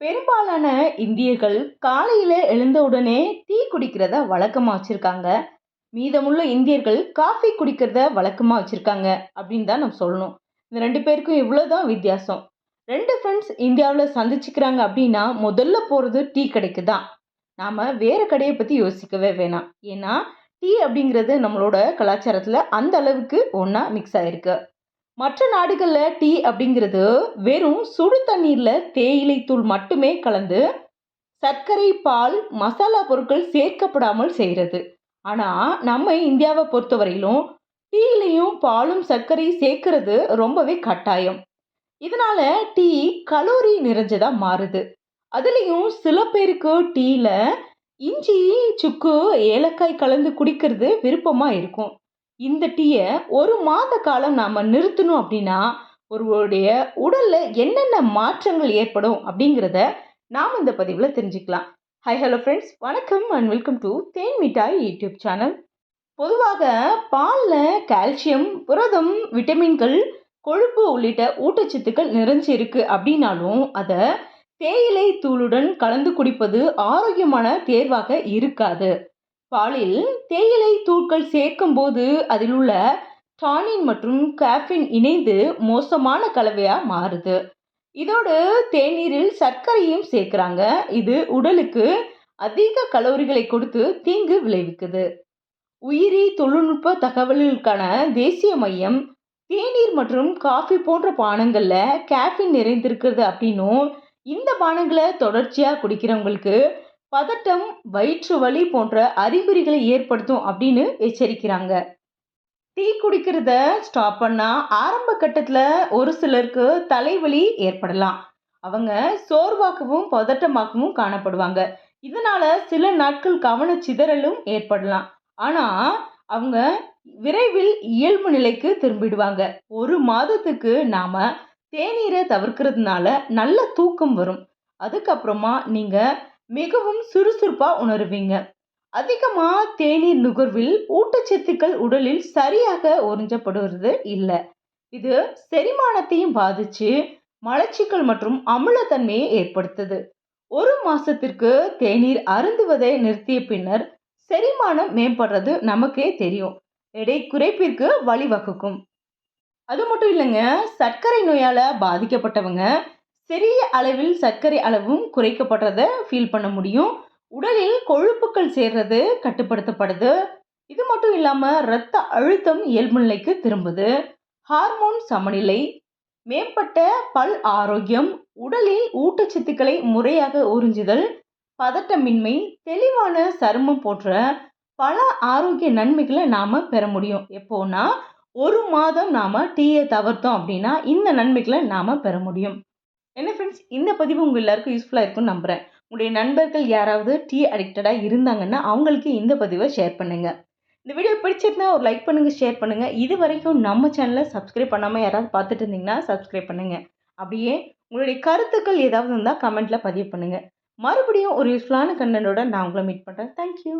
பெரும்பாலான இந்தியர்கள் காலையில எழுந்தவுடனே டீ குடிக்கிறத வழக்கமா வச்சிருக்காங்க. மீதமுள்ள இந்தியர்கள் காஃபி குடிக்கிறத வழக்கமா வச்சிருக்காங்க அப்படின்னு தான் நம்ம சொல்லணும். இந்த 2 பேருக்கும் இவ்வளோதான் வித்தியாசம். 2 ஃப்ரெண்ட்ஸ் இந்தியாவுல சந்திச்சுக்கிறாங்க அப்படின்னா, முதல்ல போறது டீ கடைக்கு தான். நாம வேற கடைய பத்தி யோசிக்கவே வேணாம். ஏன்னா, டீ அப்படிங்கிறது நம்மளோட கலாச்சாரத்துல அந்த அளவுக்கு ஒண்ணா மிக்ஸ் ஆயிருக்கு. மற்ற நாடுகள்ல டீ அப்படிங்கிறது வெறும் சுடு தண்ணீர்ல தேயிலை தூள் மட்டுமே கலந்து சர்க்கரை, பால், மசாலா பொருட்கள் சேர்க்கப்படாமல் செய்கிறது. ஆனா நம்ம இந்தியாவை பொறுத்தவரையிலும் டீயிலையும் பாலும் சர்க்கரை சேர்க்கிறது ரொம்பவே கட்டாயம். இதனால டீ கலோரி நிறைஞ்சதா மாறுது. அதுலயும் சில பேருக்கு டீல இஞ்சி, சுக்கு, ஏலக்காய் கலந்து குடிக்கிறது விருப்பமா இருக்கும். இந்த டீய 1 மாத காலம் நாம நிறுத்தணும் அப்படின்னா, ஒருவருடைய உடல்ல என்னென்ன மாற்றங்கள் ஏற்படும் அப்படிங்கிறத நாம இந்த பதிவுல தெரிஞ்சுக்கலாம். ஹாய் ஹலோ ஃப்ரெண்ட்ஸ், வணக்கம் அண்ட் வெல்கம் டு தேன் மிட்டாய் யூடியூப் சேனல். பொதுவாக பால்ல கால்சியம், புரதம், விட்டமின்கள், கொழுப்பு உள்ளிட்ட ஊட்டச்சத்துக்கள் நிறைஞ்சு இருக்கு அப்படின்னாலும் அதை தேயிலை தூளுடன் கலந்து குடிப்பது ஆரோக்கியமான தேர்வாக இருக்காது. பாலில் தேயிலை தூள்கள் சேர்க்கும் போது அதில் உள்ள டானின் மற்றும் கேஃபின் இணைந்து மோசமான கலவையா மாறுது. இதோடு தேநீரில் சர்க்கரையும் சேர்க்கிறாங்க. இது உடலுக்கு அதிக கலோரிகளை கொடுத்து தீங்கு விளைவிக்குது. உயிரி தொழில்நுட்ப தகவல்களுக்கான தேசிய மையம் தேநீர் மற்றும் காஃபி போன்ற பானங்கள்ல கேஃபின் நிறைந்திருக்கிறது அப்படின்னும், இந்த பானங்களை தொடர்ச்சியா குடிக்கிறவங்களுக்கு பதட்டம், வயிற்று வலி போன்ற அறிகுறிகளை ஏற்படுத்தும் அப்படின்னு எச்சரிக்கிறாங்க. டீ குடிக்கிறத ஸ்டாப் பண்ணா ஆரம்ப கட்டத்துல ஒரு சிலருக்கு தலைவலி ஏற்படலாம். அவங்க சோர்வாகவும் பதட்டமாகவும் காணப்படுவாங்க. இதனால சில நாட்கள் கவனச்சிதறலும் ஏற்படலாம். ஆனா அவங்க விரைவில் இயல்பு நிலைக்கு திரும்பிடுவாங்க. 1 மாதத்துக்கு நாம தேநீரை தவிர்க்கிறதுனால நல்ல தூக்கம் வரும். அதுக்கப்புறமா நீங்க மிகவும் சுறுசுறுப்பா உணருவீங்க. அதிகமா தேநீர் நுகர்வில் ஊட்டச்சத்துக்கள் உடலில் சரியாக உறிஞ்சப்படுவது இல்ல. இது செரிமானத்தையும் பாதிச்சு மலச்சிக்கல் மற்றும் அமிலத்தன்மையை ஏற்படுத்துது. 1 மாசத்திற்கு தேநீர் அருந்துவதை நிறுத்திய பின்னர் செரிமானம் மேம்படுறது நமக்கே தெரியும். எடை குறைப்பிற்கு வழிவகுக்கும். அது மட்டும் இல்லைங்க, சர்க்கரை நோயால பாதிக்கப்பட்டவங்க சிறிய அளவில் சர்க்கரை அளவும் குறைக்கப்படுறத ஃபீல் பண்ண முடியும். உடலில் கொழுப்புக்கள் சேர்றது கட்டுப்படுத்தப்படுது. இது மட்டும் இல்லாம இரத்த அழுத்தம் இயல்பு நிலைக்கு திரும்புது. ஹார்மோன் சமநிலை, மேம்பட்ட பல் ஆரோக்கியம், உடலில் ஊட்டச்சத்துக்களை முறையாக உறிஞ்சுதல், பதட்டமின்மை, தெளிவான சருமம் போன்ற பல ஆரோக்கிய நன்மைகளை நாம பெற முடியும். எப்போனா 1 மாதம் நாம டீயை தவிர்த்தோம் அப்படின்னா இந்த நன்மைகளை நாம பெற முடியும். என்ன ஃப்ரெண்ட்ஸ், இந்த பதிவு உங்கள் எல்லாருக்கும் யூஸ்ஃபுல்லாக இருக்கும்னு நம்புகிறேன். உங்களுடைய நண்பர்கள் யாராவது டீ அடிக்டடாக இருந்தாங்கன்னா அவங்களுக்கு இந்த பதிவை ஷேர் பண்ணுங்கள். இந்த வீடியோ பிடிச்சிருந்தா ஒரு லைக் பண்ணுங்கள், ஷேர் பண்ணுங்கள். இது வரைக்கும் நம்ம சேனலை சப்ஸ்கிரைப் பண்ணாமல் யாராவது பார்த்துட்டு இருந்தீங்கன்னா சப்ஸ்கிரைப் பண்ணுங்கள். அப்படியே உங்களுடைய கருத்துக்கள் ஏதாவது இருந்தால் கமெண்ட்டில் பதிவு பண்ணுங்கள். மறுபடியும் ஒரு யூஸ்ஃபுல்லான கண்டென்ட்டோட நான் உங்களை மீட் பண்ணுறேன். தேங்க்யூ.